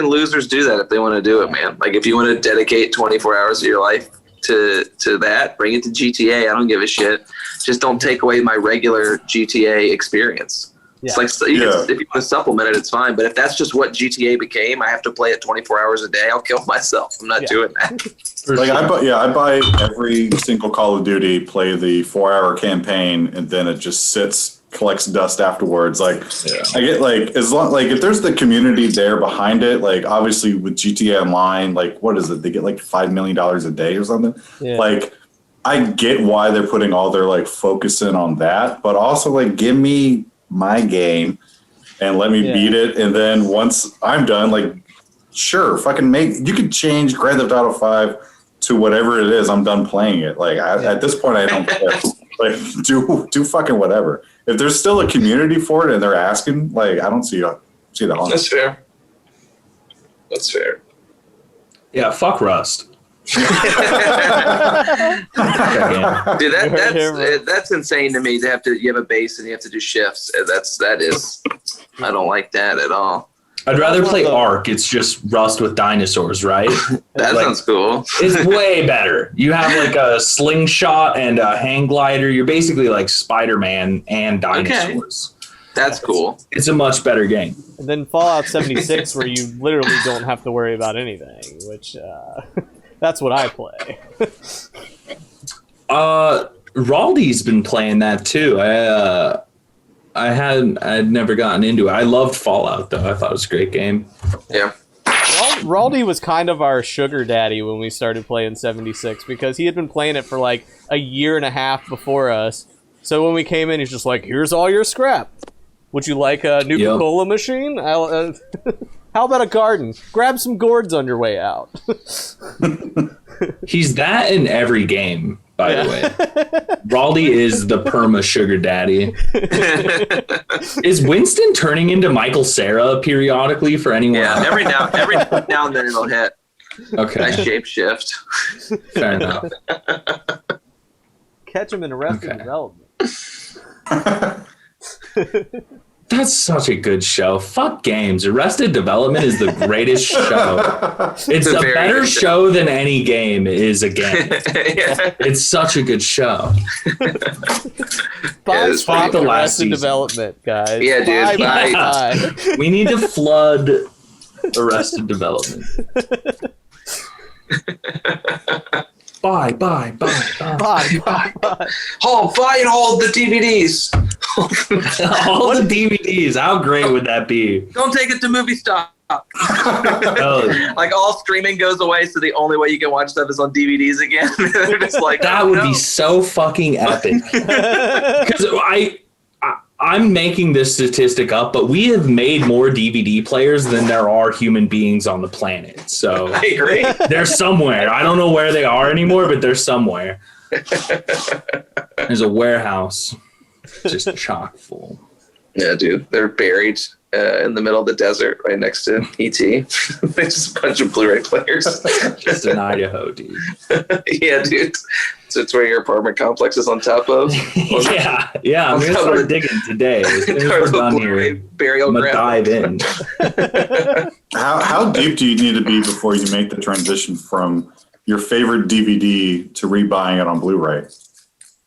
losers do that if they want to do it, man. Like, if you want to dedicate 24 hours of your life to that, bring it to GTA. I don't give a shit. Just don't take away my regular GTA experience. Yeah. It's like if you want to supplement it, it's fine. But if that's just what GTA became, I have to play it 24 hours a day. I'll kill myself. I'm not doing that. Like I buy every single Call of Duty, play the 4-hour campaign, and then it just sits, collects dust afterwards. Like I get like as long like if there's the community there behind it, like obviously with GTA Online, like what is it? They get like $5 million a day or something. Yeah. Like I get why they're putting all their like focus in on that, but also like give me my game and let me beat it, and then once I'm done, like sure, fucking you could change Grand Theft Auto 5 to whatever it is. I'm done playing it. Like at this point, I don't care. Like do fucking whatever. If there's still a community for it and they're asking, like I don't see the harm. That's fair. That's fair. Yeah, fuck Rust. Dude, that's insane to me. You have a base and you have to do shifts. That is, I don't like that at all. I'd rather play Ark. It's just Rust with dinosaurs, right? That sounds cool. It's way better. You have like a slingshot and a hang glider. You're basically like Spider-Man and dinosaurs. Okay. That's cool. It's a much better game. And then Fallout 76, where you literally don't have to worry about anything, which that's what I play. Raldy's been playing that too. I'd never gotten into it. I loved Fallout though. I thought it was a great game. Yeah. Raldy was kind of our sugar daddy when we started playing 76 because he had been playing it for like a year and a half before us. So when we came in, he's just like, "Here's all your scrap. Would you like a Nuka-Cola machine? How about a garden? Grab some gourds on your way out." He's that in every game, by the way. Raldy is the perma sugar daddy. Is Winston turning into Michael Cera periodically for anyone? Yeah, every now and then it'll hit. Okay. I shape shift. Fair enough. Catch him in Arrested Development. That's such a good show. Fuck games. Arrested Development is the greatest show. It's a better show than any game is a game. It's such a good show. Fuck the Arrested Development, guys. Yeah, dude. Bye. We need to flood Arrested Development. Bye. Oh, buying all the DVDs. All the DVDs. How great would that be? Don't take it to movie stop. Like all streaming goes away, so the only way you can watch stuff is on DVDs again. They're just like, that would be so fucking epic. Because I'm making this statistic up, but we have made more DVD players than there are human beings on the planet. So I agree. They're somewhere. I don't know where they are anymore, but they're somewhere. There's a warehouse just chock full. Yeah, dude. They're buried in the middle of the desert right next to E.T. There's just a bunch of Blu-ray players. Just in Idaho, dude. Yeah, dude. So it's where your apartment complex is on top of. Yeah. I'm going to start digging today. As soon as we're done here, burial I'm going to dive in. How deep do you need to be before you make the transition from your favorite DVD to rebuying it on Blu-ray?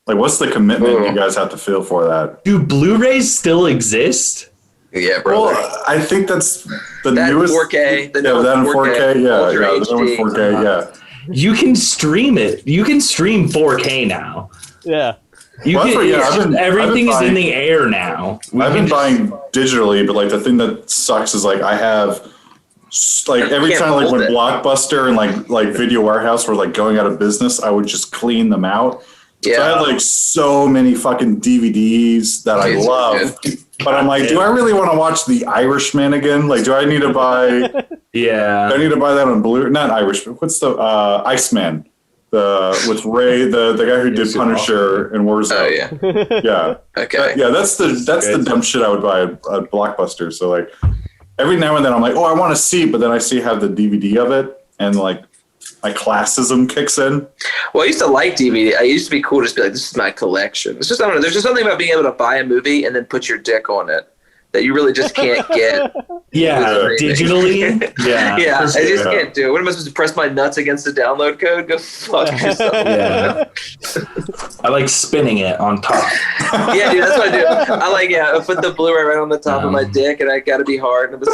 Like, what's the commitment you guys have to feel for that? Do Blu-rays still exist? Yeah, brother. Well, I think that's the that newest 4K. That in 4K. Yeah, the one 4K. Yeah. You can stream it. You can stream 4K now. Yeah. Everything is in the air now. I've been buying digitally, but like the thing that sucks is like I have like every time like when Blockbuster and like Video Warehouse were like going out of business, I would just clean them out. Yeah. So I have like so many fucking DVDs that I love. But I'm like, do I really want to watch The Irishman again? Like, do I need to buy? Yeah. Do I need to buy that on Blu-ray? Not Irishman. What's the Iceman? With Ray, the guy who did Punisher and Warzone. Oh yeah. Yeah. Okay. Yeah, that's the dumb shit I would buy at Blockbuster. So like, every now and then I'm like, oh, I want to see, but then I have the DVD of it, and like my classism kicks in. Well, I used to like DVD. I used to be cool to just be like, this is my collection. It's just, I don't know. There's just something about being able to buy a movie and then put your dick on it that you really just can't get. Yeah, digitally. Yeah, yeah, I sure. just can't do it. What am I supposed to press my nuts against the download code? Go fuck yourself. Yeah. I like spinning it on top. Yeah, dude, that's what I do. I put the Blu-ray right on the top of my dick, and I got to be hard, and I'm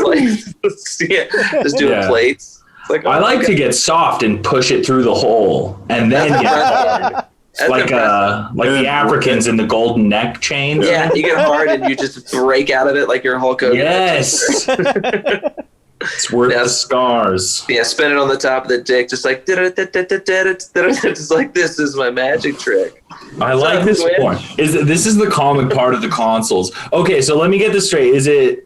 just just doing plates. It's like, I like to get soft and push it through the hole, and then get hard. Like the Africans in the golden neck chain. Yeah, you get hard and you just break out of it like you're Hulk Hogan. Yes. It's worth the scars. Yeah, spin it on the top of the dick, just like just like this is my magic trick. I like this one. This is the comic part of the consoles. Okay, so let me get this straight. Is it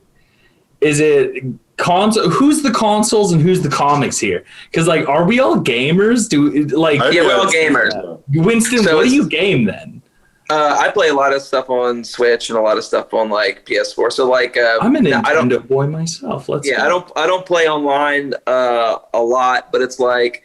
console? Who's the consoles and who's the comics here? Because like, are we all gamers? We're all gamers. Winston, so what do you game then? I play a lot of stuff on Switch and a lot of stuff on like PS4. So like, I'm a Nintendo boy myself. I don't play online a lot, but it's like,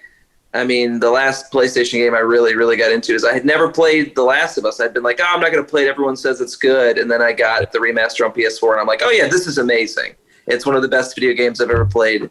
I mean, the last PlayStation game I really, really got into is I had never played The Last of Us. I'd been like, I'm not going to play it. Everyone says it's good. And then I got the remaster on PS4 and I'm like, oh yeah, this is amazing. It's one of the best video games I've ever played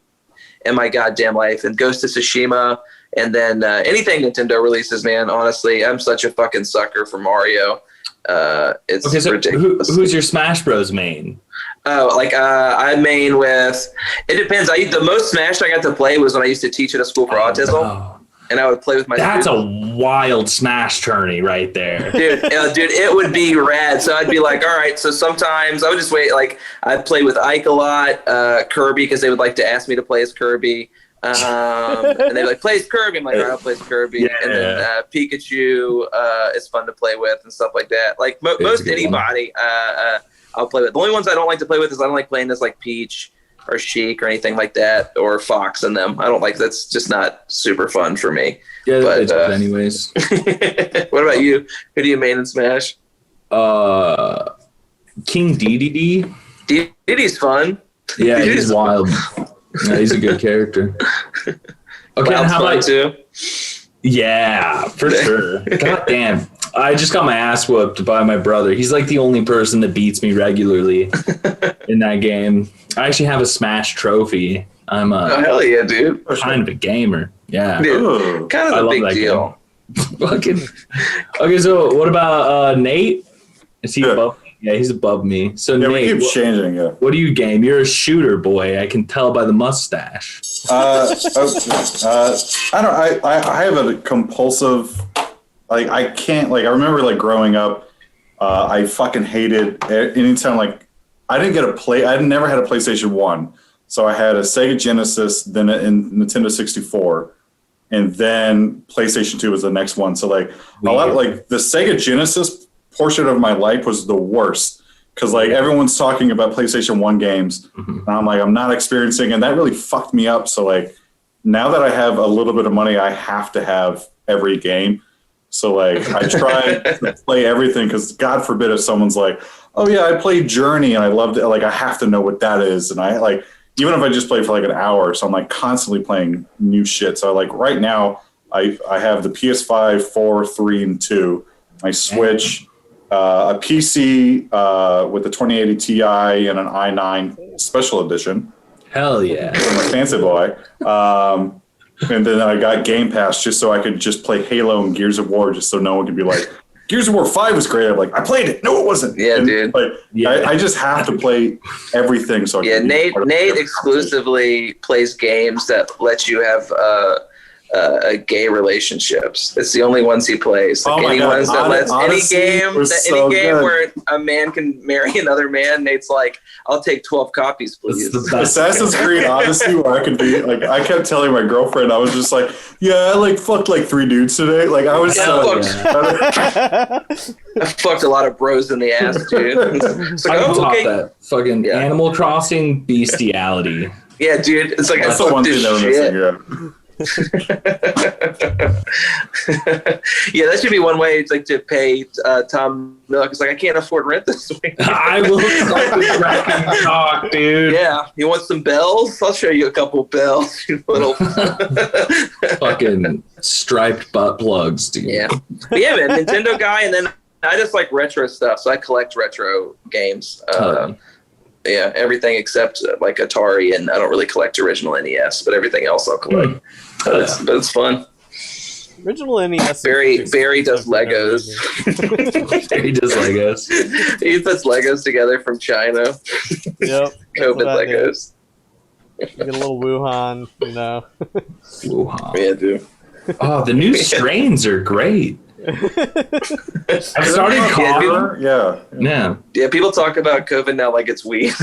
in my goddamn life. And Ghost of Tsushima, and then anything Nintendo releases, man, honestly, I'm such a fucking sucker for Mario. It's ridiculous. Who's your Smash Bros. Main? Oh, I main with, it depends. The most Smash I got to play was when I used to teach at a school for autism. And I would play with my That's students. A wild Smash tourney right there. Dude, it would be rad. So I'd be like, all right, so sometimes I would just wait. Like, I'd play with Ike a lot, Kirby, because they would like to ask me to play as Kirby. And they'd be like, play as Kirby. I'm like, all right, I'll play as Kirby. Yeah. And then Pikachu is fun to play with and stuff like that. Like, most anybody I'll play with. The only ones I don't like to play with is I don't like playing as, like, Peach or Sheik or anything like that, or Fox in them. I don't like, that's just not super fun for me. Yeah, but anyways. What about you? Who do you main in Smash? King DDD. DDD's fun. Yeah, he's wild. Yeah, he's a good character. Okay, and how about too? Yeah, for sure. God damn. I just got my ass whooped by my brother. He's like the only person that beats me regularly in that game. I actually have a Smash trophy. I'm oh, hell yeah, dude. Kind of a gamer. Yeah. Dude, kind of a big deal. Fucking. Okay, so what about Nate? Is he above me? Yeah, he's above me. So yeah, Nate, we keep changing. Yeah. What do you game? You're a shooter boy. I can tell by the mustache. I have a compulsive. Like I can't. Like I remember like growing up, I fucking hated anytime like I never had a PlayStation 1, so I had a Sega Genesis, then a Nintendo 64, and then PlayStation 2 was the next one. So like a lot like the Sega Genesis portion of my life was the worst because like everyone's talking about PlayStation 1 games, and I'm like I'm not experiencing, and that really fucked me up. So like now that I have a little bit of money, I have to have every game. So like I try to play everything because God forbid if someone's like, oh yeah, I played Journey and I loved it. Like I have to know what that is. And I like, even if I just play for like an hour, so I'm like constantly playing new shit. So like right now I have the PS5, 4, 3, and 2, my Switch, a PC with the 2080 Ti and an i9 special edition. Hell yeah. I'm a fancy boy. And then I got Game Pass just so I could just play Halo and Gears of War just so no one could be like, Gears of War 5 was great. I'm like, I played it. No, it wasn't. Yeah, dude. Like, I just have to play everything. So Nate exclusively plays games that let you have gay relationships. It's the only ones he plays. Like any game where a man can marry another man, Nate's like, I'll take 12 copies, please. Assassin's Creed Odyssey, where I could be like, I kept telling my girlfriend, I was just like, yeah, I like fucked like 3 dudes today. Like I was I fucked a lot of bros in the ass, dude. It's like, that fucking Animal Crossing bestiality. Yeah, dude. It's like that's the one thing that was missing. Yeah. Yeah, that should be one way. It's like to pay Tom Nook. It's like I can't afford rent this week. I will start this wrecking talk, dude. Yeah, you want some bells? I'll show you a couple bells. You little fucking striped butt plugs, dude. Yeah, but yeah, man. Nintendo guy, and then I just like retro stuff, so I collect retro games. Yeah, everything except like Atari, and I don't really collect original NES, but everything else I'll collect. But it's fun. Original NES. Barry does Legos. Barry does Legos. He puts Legos together from China. Yep. COVID Legos. You get a little Wuhan, you know. Wuhan. Yeah, dude. Oh, the new strains are great. I started coughing. Yeah. Yeah, people talk about COVID now like it's weed.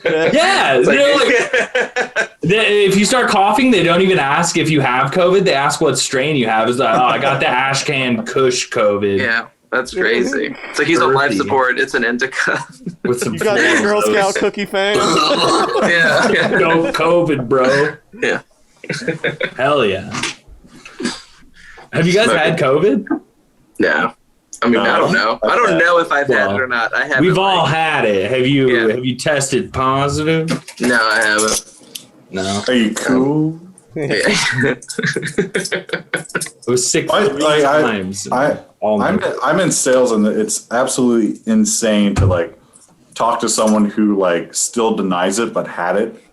Yeah, It's like- if you start coughing, they don't even ask if you have COVID. They ask what strain you have. It's like, oh, I got the Ashcan Kush COVID. Yeah, that's crazy. So he's on life support. It's an indica. With some You got the Girl Scout cookie fan. Yeah. No COVID, bro. Yeah. Hell yeah. Have you guys had COVID? No. I mean, I don't know. I don't know if I've had it or not. I haven't. We've all had it. Have you? Yeah. Have you tested positive? No, I haven't. No. Are you cool? Yeah. I was sick I- 3 like, I- times. I'm in sales, and it's absolutely insane to like talk to someone who like still denies it but had it.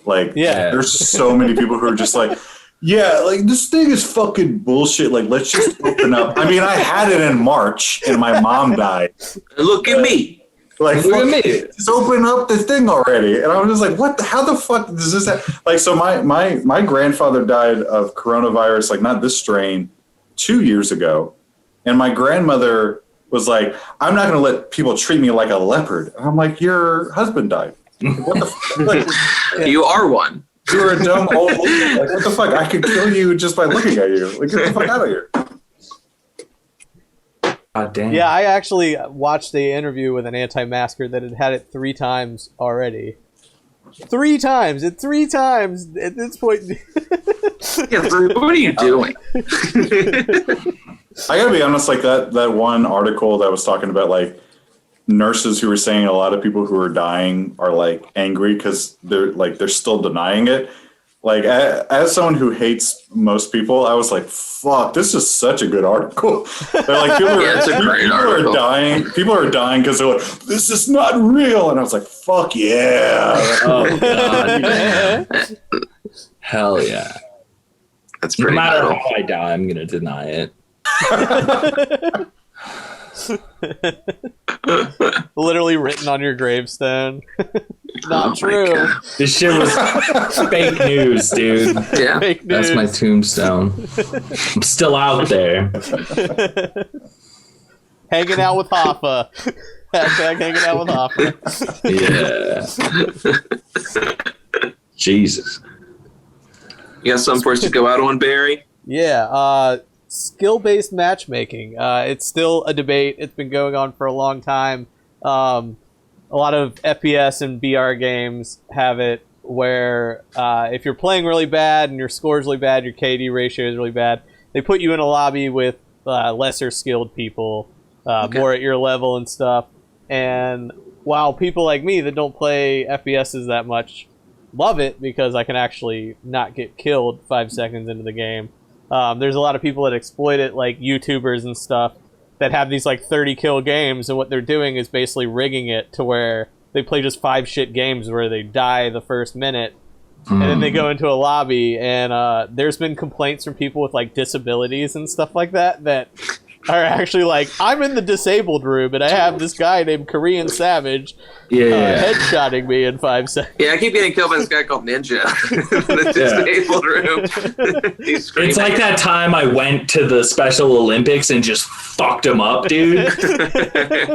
Like, Yeah. there's so many people who are just like, yeah, like this thing is fucking bullshit. Like, let's just open up. I mean, I had it in March, and my mom died. Look at me. Like, Look at me. just open up the thing already. And I was just like, what? How the fuck does this happen? Like, so my grandfather died of coronavirus, like not this strain, 2 years ago. And my grandmother was like, I'm not going to let people treat me like a leopard. And I'm like, your husband died. What the fuck? Like, You are one. you're a dumb old lady. Like, what the fuck? I could kill you just by looking at you. Like, get the fuck out of here. God damn. Yeah, I actually watched the interview with an anti-masker that had it 3 times already. 3 times! At 3 times at this point. Yeah, what are you doing? I gotta be honest, like that one article that was talking about like nurses who were saying a lot of people who are dying are like angry because they're still denying it. Like as someone who hates most people, I was like, fuck, this is such a good article. They're like, people It's a great article. People are dying because they're like, this is not real. And I was like, fuck yeah. Oh god. Hell yeah. That's No pretty matter metal. how I die, I'm gonna deny it. Literally written on your gravestone. Not Oh my true. God. This shit was fake news, dude. Yeah. Fake news. That's my tombstone. I'm still out there. Hanging out with Hoffa. Hashtag hanging out with Hoffa. Yeah. Jesus. You got something for us to go out on, Barry? Yeah, skill-based matchmaking. It's still a debate. It's been going on for a long time. A lot of FPS and BR games have it where if you're playing really bad and your score's really bad, your KD ratio is really bad, they put you in a lobby with lesser skilled people, more at your level and stuff. And while people like me that don't play FPSs that much love it because I can actually not get killed 5 seconds into the game, there's a lot of people that exploit it, like YouTubers and stuff, that have these like 30 kill games, and what they're doing is basically rigging it to where they play just 5 shit games where they die the first minute, and then they go into a lobby, and there's been complaints from people with like disabilities and stuff like that are actually like, I'm in the disabled room and I have this guy named Korean Savage headshotting me in 5 seconds. Yeah, I keep getting killed by this guy called Ninja in the disabled room. He's screaming. It's like that time I went to the Special Olympics and just fucked him up, dude.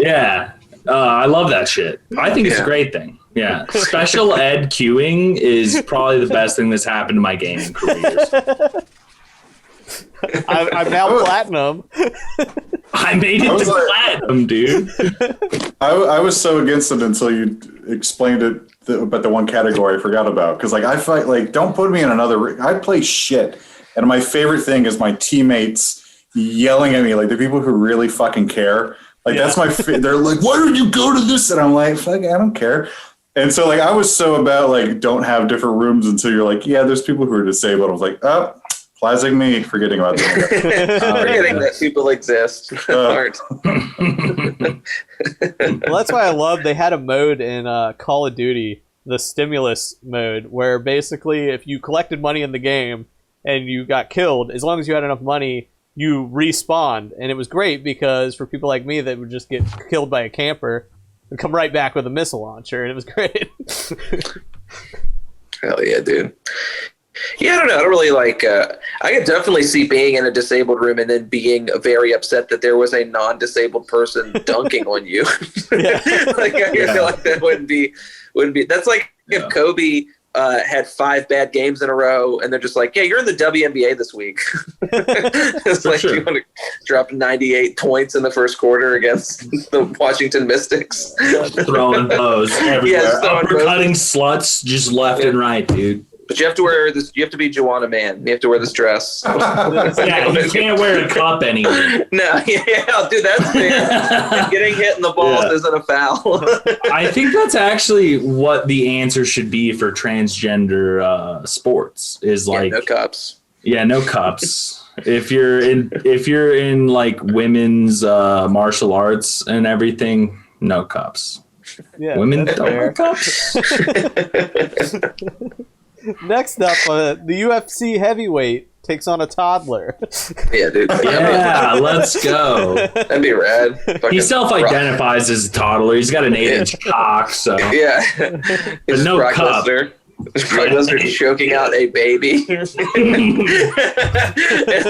Yeah. I love that shit. I think it's a great thing. Yeah. Special ed queuing is probably the best thing that's happened to my gaming careers. I'm now platinum. I made it to platinum, dude. I was so against it until you explained it, but the one category I forgot about. Because like I fight, like don't put me in another. I play shit, and my favorite thing is my teammates yelling at me, like the people who really fucking care. Like that's my. They're like, why don't you go to this? And I'm like, fuck, I don't care. And so like I was so about like don't have different rooms until you're like, yeah, there's people who are disabled. I was like, oh, Classic me forgetting about that. Forgetting that people exist. Aren't. Well, that's why I love they had a mode in Call of Duty, the stimulus mode, where basically if you collected money in the game and you got killed, as long as you had enough money, you respawned. And it was great because for people like me that would just get killed by a camper, would come right back with a missile launcher, and it was great. Hell yeah, dude. Yeah, I don't know. I don't really like. I could definitely see being in a disabled room and then being very upset that there was a non-disabled person dunking on you. Like I feel like that wouldn't be. That's like if Kobe had 5 bad games in a row, and they're just like, "Yeah, you're in the WNBA this week." It's like you want to drop 98 points in the first quarter against the Washington Mystics, Throwing bows everywhere. Yeah, throwing Uppercutting sluts just left and right, dude. But you have to wear this. You have to be Joanna Man. You have to wear this dress. Yeah, you can't wear a cup anymore. No, dude, that's fair. And getting hit in the balls isn't a foul. I think that's actually what the answer should be for transgender sports. Is like no cups. Yeah, no cups. If you're in like women's martial arts and everything, no cups. Yeah, Women don't wear cups. Next up, the UFC heavyweight takes on a toddler. Yeah, dude. Yeah, let's go. That'd be rad. He self-identifies as a toddler. He's got an 8-inch cock, so yeah. but no Brock cup. Lesnar. Brock Lesnar choking out a baby. And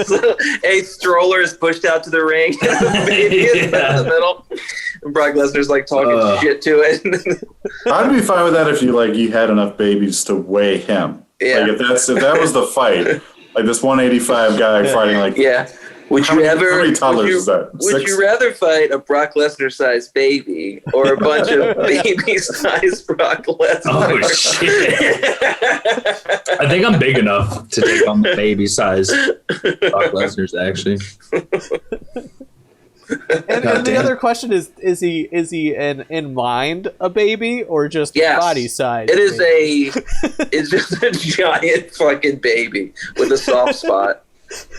so a stroller is pushed out to the ring. And the baby is in the middle. And Brock Lesnar's like talking shit to it. I'd be fine with that if you had enough babies to weigh him. Yeah. Like if that was the fight, like this 185 guy fighting like Would how you many toddlers is that? Would 6? you rather fight a Brock Lesnar sized baby or a bunch of baby sized Brock Lesnar? Oh shit! I think I'm big enough to take on the baby size Brock Lesnar's actually. And the other question is he in mind a baby or just body size? It is it's just a giant fucking baby with a soft spot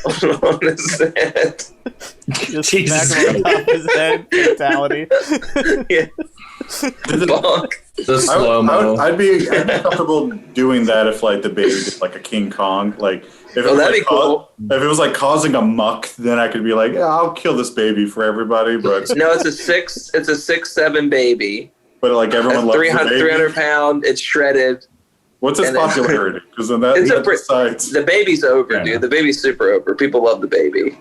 on his head. Just Jesus. smack him on top of his head, fatality. Yeah. Bonk. The slow-mo. I'd be comfortable doing that if the baby did like a King Kong. Like if it was that'd be cool. If it was causing a muck, then I could be like, yeah, I'll kill this baby for everybody. But no, it's a 6'7" baby. But everyone loves 300 pound. It's shredded. What's its popularity? Because then the baby's over, dude. The baby's super over. People love the baby.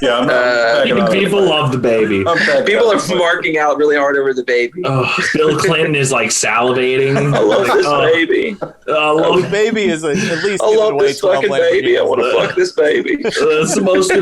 Yeah, I'm people love the baby. People are marking out really hard over the baby. Oh, Bill Clinton is salivating. I love this baby. The baby is at least. I love this fucking baby. I want to fuck this baby. That's the most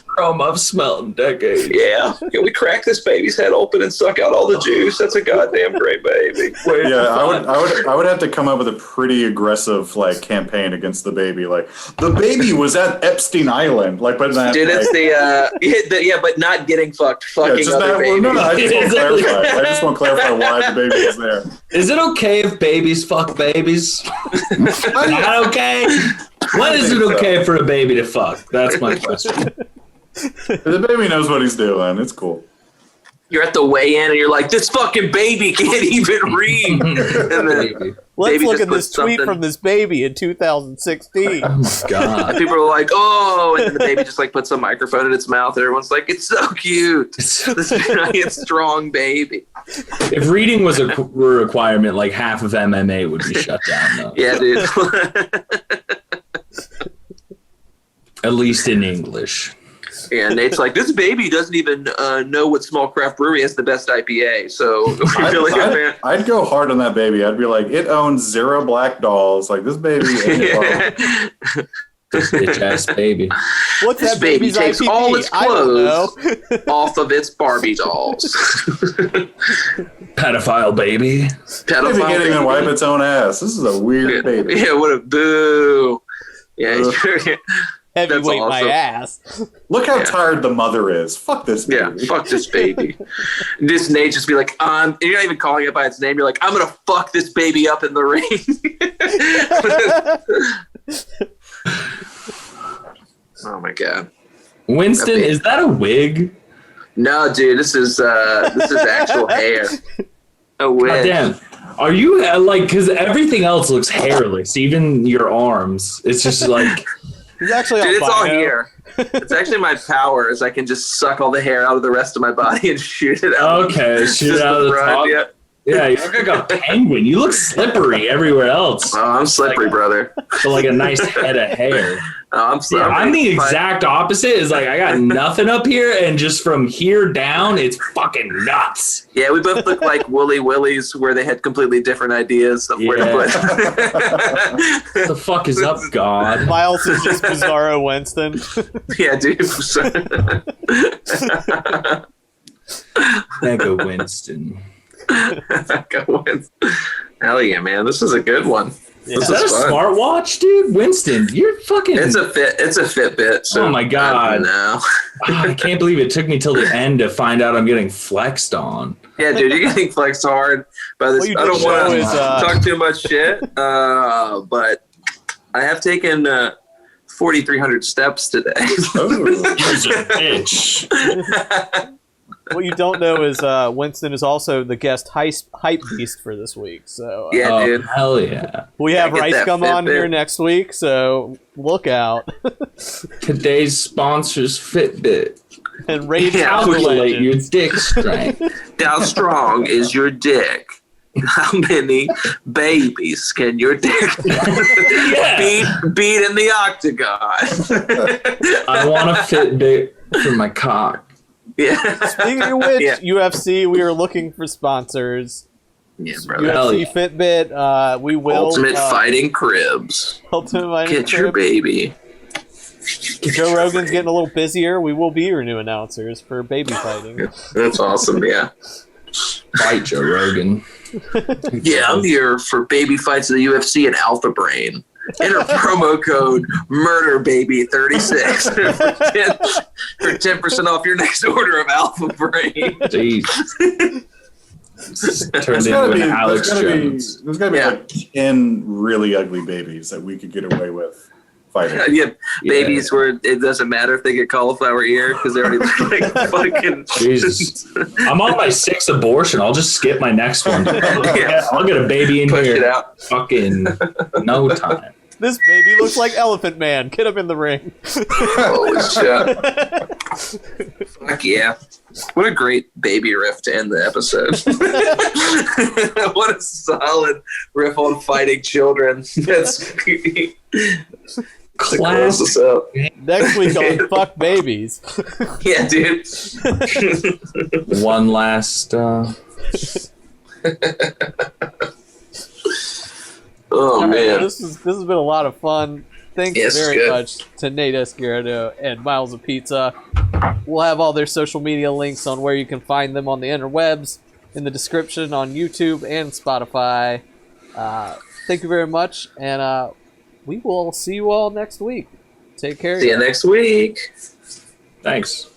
crumb I've smelled in decades. Yeah, can we crack this baby's head open and suck out all the juice? That's a goddamn great baby. Yeah, I would have to come up with a pretty aggressive campaign against the baby. The baby was at Epstein Island. But not, dude, it's but not getting fucked. Fucking other babies. No, I just want to clarify why the baby was there. Is it okay if babies fuck babies? Not okay. When is it okay for a baby to fuck? That's my question. The baby knows what he's doing. It's cool. You're at the weigh-in and you're like, this fucking baby can't even read. And then let's look at this tweet from this baby in 2016. Oh my god! And people are like, oh, and then the baby just puts a microphone in its mouth, and everyone's like, it's so cute. This giant, strong baby. If reading was a requirement, half of MMA would be shut down, though. Yeah, dude. At least in English. Yeah, Nate's like, this baby doesn't even know what small craft brewery has the best IPA. So I'd go hard on that baby. I'd be like, it owns 0 black dolls. This baby ain't This bitch ass baby. What's this that baby baby's takes IPP? all its clothes off of its Barbie dolls. Pedophile baby. Baby can't even wipe its own ass. This is a weird baby. Yeah, what a boo. Yeah, heavyweight awesome. my ass. Look how tired the mother is. Fuck this baby. Yeah, fuck this baby. This Nate just be like, you're not even calling it by its name. You're like, I'm gonna fuck this baby up in the ring. Oh my god. Winston, is that a wig? No, dude, this is actual hair. A wig. God damn. Are you like, because everything else looks hairless, even your arms. It's just like. He's actually Dude, it's all albino. here. It's actually my power is I can just suck all the hair out of the rest of my body and shoot it out. Okay, shoot Just out of the front, top. yeah. Yeah, you look like a penguin. You look slippery everywhere else. Oh, I'm slippery, brother. So like a nice head of hair. Oh, I'm Yeah, slippery. I'm the exact opposite. Is like I got nothing up here, and just from here down, it's fucking nuts. Yeah, we both look like Woolly Willies, where they had completely different ideas of where to put. What the fuck is up, God? Miles is just Bizarro Winston. Yeah, dude. Mega Winston. Hell yeah, man! This is a good one. Yeah. Is This that a fun. smartwatch, dude? Winston, you're fucking. It's a Fitbit. So Oh my God. No. I can't believe it took me till the end to find out I'm getting flexed on. Yeah, dude, you're getting flexed hard by this. What you I don't didn't want know to is, talk too much shit, but I have taken 4,300 steps today. You're a bitch. What you don't know is Winston is also the guest hype beast for this week. So Yeah, Oh, dude. hell yeah. we have Gotta get Rice that come on Fitbit. here next week. So look out Today's sponsor's Fitbit. and rate Yeah, out the Calculate your legend. dick strength. How strong is your dick? How many babies can your dick beat in the octagon? I want a Fitbit for my cock. Yeah. Speaking of which, Yeah. UFC, we are looking for sponsors. Yeah, brother. Hell UFC yeah. Fitbit, we will Ultimate Fighting Cribs. Ultimate Fighting Get your Crib. baby. Joe Rogan's getting a little busier. We will be your new announcers for baby fighting. That's awesome, yeah. Fight Joe Rogan. Yeah, I'm here for baby fights of the UFC and Alpha Brain. Enter promo code MurderBaby36 for 10% off your next order of Alpha Brain. Jeez. Turned into an Alex Jones. There's gotta be Yeah. like 10 really ugly babies that we could get away with fighting. Yeah, babies where it doesn't matter if they get cauliflower ear because they already look like fucking. Jesus. I'm on my 6th abortion. I'll just skip my next one. Yeah. I'll get a baby in Push here. it out. Fucking no time. This baby looks like Elephant Man. Get him in the ring. Holy shit. Fuck yeah. What a great baby riff to end the episode. What a solid riff on fighting children. That's close us up. Next week on Fuck Babies. Yeah, dude. One last. Oh man. This has been a lot of fun. Thanks Yes, very good. much to Nate Izquierdo and Miles of Pizza. We'll have all their social media links on where you can find them on the interwebs in the description on YouTube and Spotify. Thank you very much, and we will see you all next week. Take care. See you next week. Thanks.